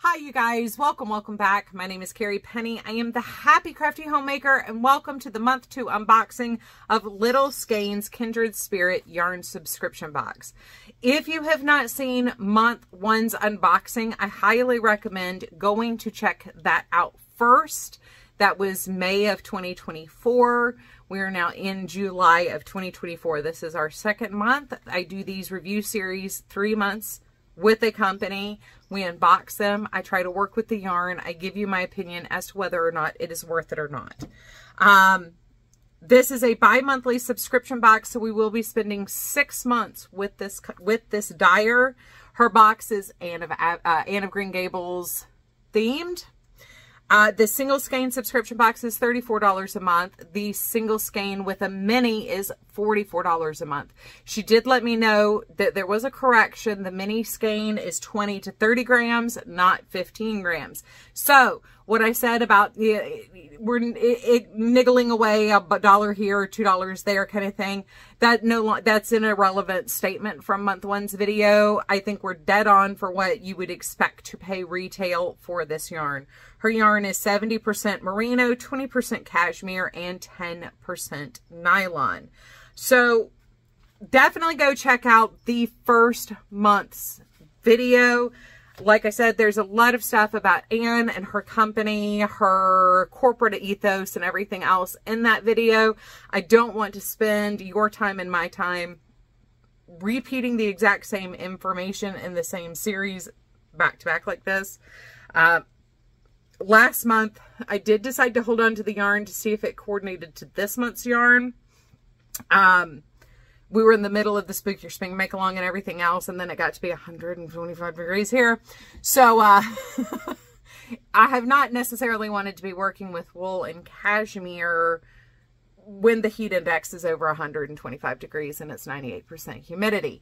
Hi you guys, welcome back. My name is Carrie Penny. I am the Happy Crafty Homemaker and welcome to the month 2 unboxing of Little Skein's Kindred Spirit yarn subscription box. If you have not seen month 1's unboxing, I highly recommend going to check that out first. That was May of 2024. We are now in July of 2024. This is our second month. I do these review series 3 months with a company. We unbox them. I try to work with the yarn. I give you my opinion as to whether or not it is worth it or not. This is a bi-monthly subscription box, so we will be spending 6 months with this dyer. Her box is Anne of Green Gables themed. The single skein subscription box is $34 a month. The single skein with a mini is $44 a month. She did let me know that there was a correction. The mini skein is 20 to 30 grams, not 15 grams. So what I said about we're niggling away a $1 here or $2 there kind of thing, that's an irrelevant statement from month 1's video. I think we're dead on for what you would expect to pay retail for this yarn. Her yarn is 70% merino, 20% cashmere, and 10% nylon. So definitely go check out the first month's video. Like I said, there's a lot of stuff about Anne and her company, her corporate ethos, and everything else in that video. I don't want to spend your time and my time repeating the exact same information in the same series back to back like this. Last month, I did decide to hold on to the yarn to see if it coordinated to this month's yarn. We were in the middle of the Spook Your Spring make-along and everything else, and then it got to be 125 degrees here. So, I have not necessarily wanted to be working with wool and cashmere when the heat index is over 125 degrees and it's 98% humidity.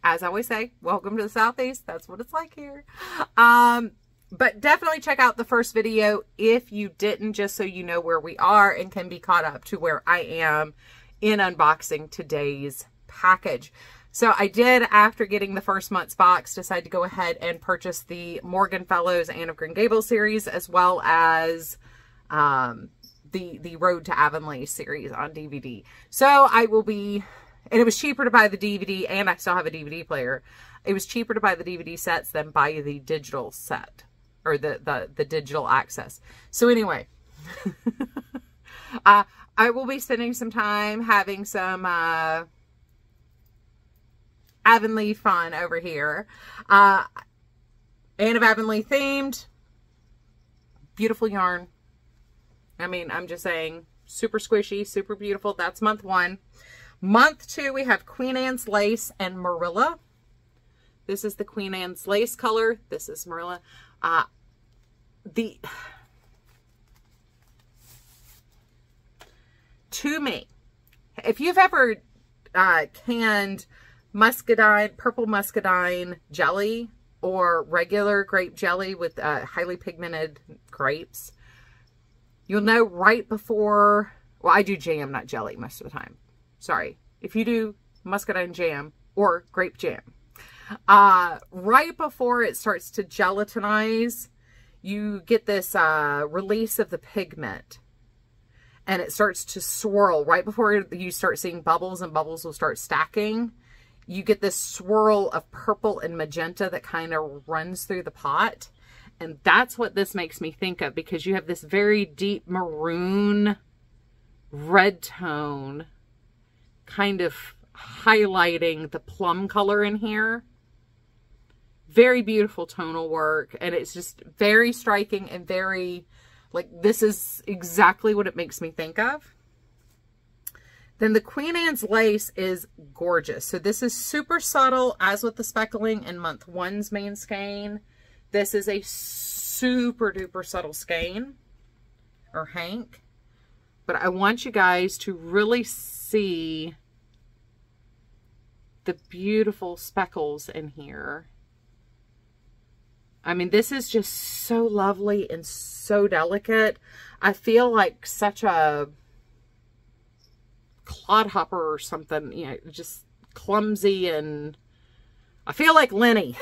As I always say, welcome to the Southeast. That's what it's like here. But definitely check out the first video if you didn't, just so you know where we are and can be caught up to where I am in unboxing today's package. So I did, after getting the first month's box, decide to go ahead and purchase the Morgan Fellowes Anne of Green Gables series, as well as the Road to Avonlea series on DVD. So I will be... And it was cheaper to buy the DVD, and I still have a DVD player. It was cheaper to buy the DVD sets than buy the digital set, or the digital access. So anyway, I will be spending some time having some Avonlea fun over here. Anne of Avonlea themed. Beautiful yarn. I mean, I'm just saying, super squishy, super beautiful. That's month 1. Month 2, we have Queen Anne's Lace and Marilla. This is the Queen Anne's Lace color. This is Marilla. To me, if you've ever canned muscadine, purple muscadine jelly, or regular grape jelly with highly pigmented grapes, you'll know right before, well, I do jam, not jelly most of the time. Sorry, if you do muscadine jam or grape jam, right before it starts to gelatinize, you get this release of the pigment, and it starts to swirl. Right before you start seeing bubbles, and bubbles will start stacking, you get this swirl of purple and magenta that kind of runs through the pot. And that's what this makes me think of, because you have this very deep maroon red tone kind of highlighting the plum color in here. Very beautiful tonal work, and it's just very striking and very, like, this is exactly what it makes me think of. Then the Queen Anne's Lace is gorgeous. So this is super subtle, as with the speckling in month 1's main skein. This is a super duper subtle skein, or hank. But I want you guys to really see the beautiful speckles in here. I mean, this is just so lovely and so delicate. I feel like such a clodhopper or something, you know, just clumsy and I feel like Lenny.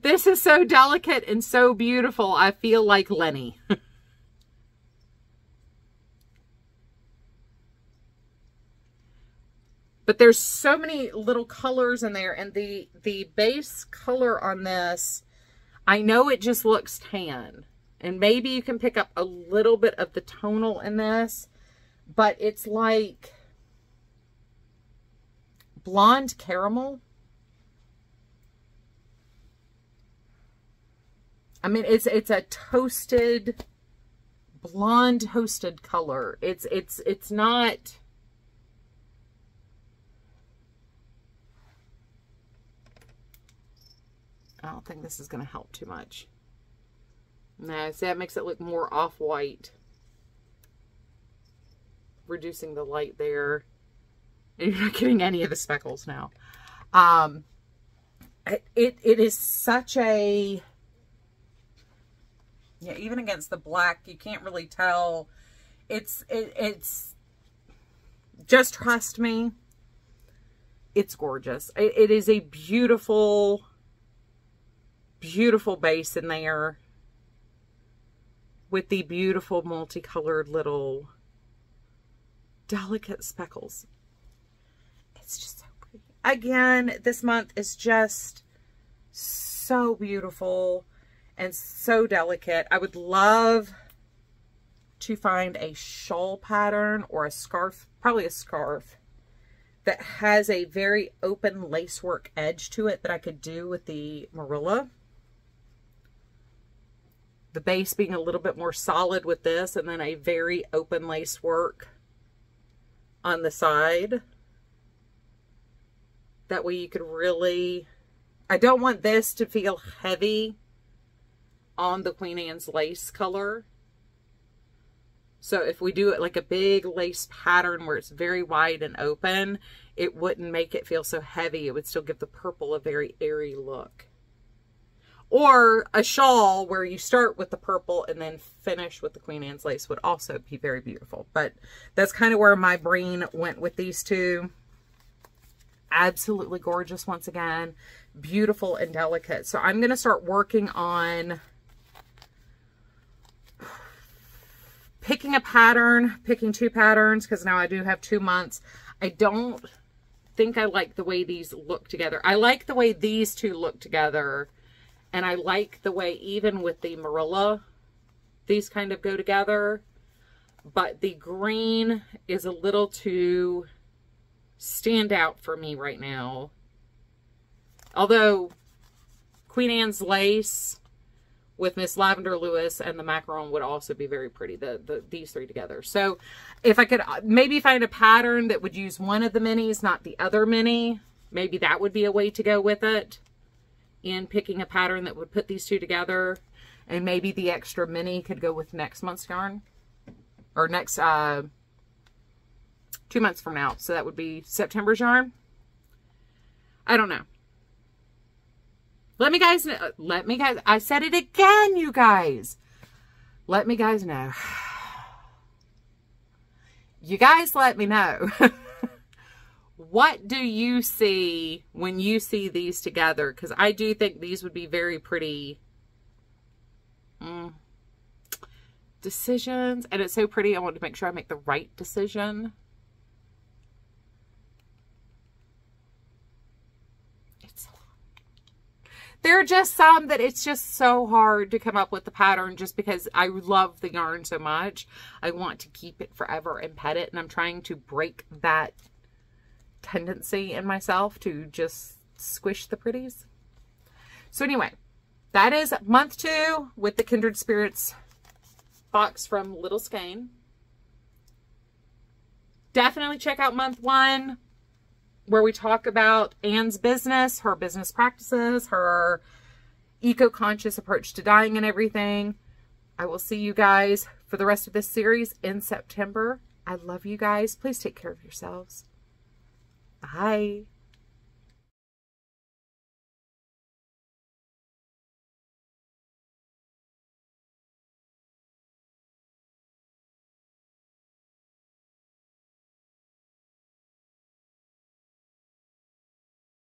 This is so delicate and so beautiful. I feel like Lenny. But there's so many little colors in there, and the base color on this, I know it just looks tan, and maybe you can pick up a little bit of the tonal in this, but it's like blonde caramel. I mean, it's a toasted, blonde toasted color. It's not. I don't think this is going to help too much. No, see, that makes it look more off-white. Reducing the light there. And you're not getting any of the speckles now. It is such a... Yeah, even against the black, you can't really tell. It's just trust me. It's gorgeous. It is a beautiful, beautiful base in there with the beautiful multicolored little delicate speckles. It's just so pretty. Again, this month is just so beautiful and so delicate. I would love to find a shawl pattern or a scarf, probably a scarf, that has a very open lacework edge to it that I could do with the Marilla. The base being a little bit more solid with this, and then a very open lacework on the side. That way you could really... I don't want this to feel heavy on the Queen Anne's lace color. So if we do it like a big lace pattern where it's very wide and open, it wouldn't make it feel so heavy. It would still give the purple a very airy look. Or a shawl where you start with the purple and then finish with the Queen Anne's lace would also be very beautiful. But that's kind of where my brain went with these two. Absolutely gorgeous once again. Beautiful and delicate. So I'm going to start working on picking a pattern, picking two patterns, because now I do have 2 months. I don't think I like the way these look together. I like the way these two look together, and I like the way, even with the Marilla, these kind of go together, but the green is a little too stand out for me right now. Although Queen Anne's lace with Miss Lavender Lewis and the macaron would also be very pretty, these three together. So if I could maybe find a pattern that would use one of the minis, not the other mini, maybe that would be a way to go with it in picking a pattern that would put these two together. And maybe the extra mini could go with next month's yarn, or next 2 months from now. So that would be September's yarn. I don't know. Let me guys know. I said it again, you guys. Let me guys know. You guys let me know. What do you see when you see these together? Because I do think these would be very pretty decisions. And it's so pretty. I want to make sure I make the right decision. There are just some that it's just so hard to come up with the pattern, just because I love the yarn so much. I want to keep it forever and pet it, and I'm trying to break that tendency in myself to just squish the pretties. So anyway, that is month 2 with the Kindred Spirits box from Little Skein. Definitely check out month 1. Where we talk about Anne's business, her business practices, her eco-conscious approach to dyeing and everything. I will see you guys for the rest of this series in September. I love you guys. Please take care of yourselves. Bye.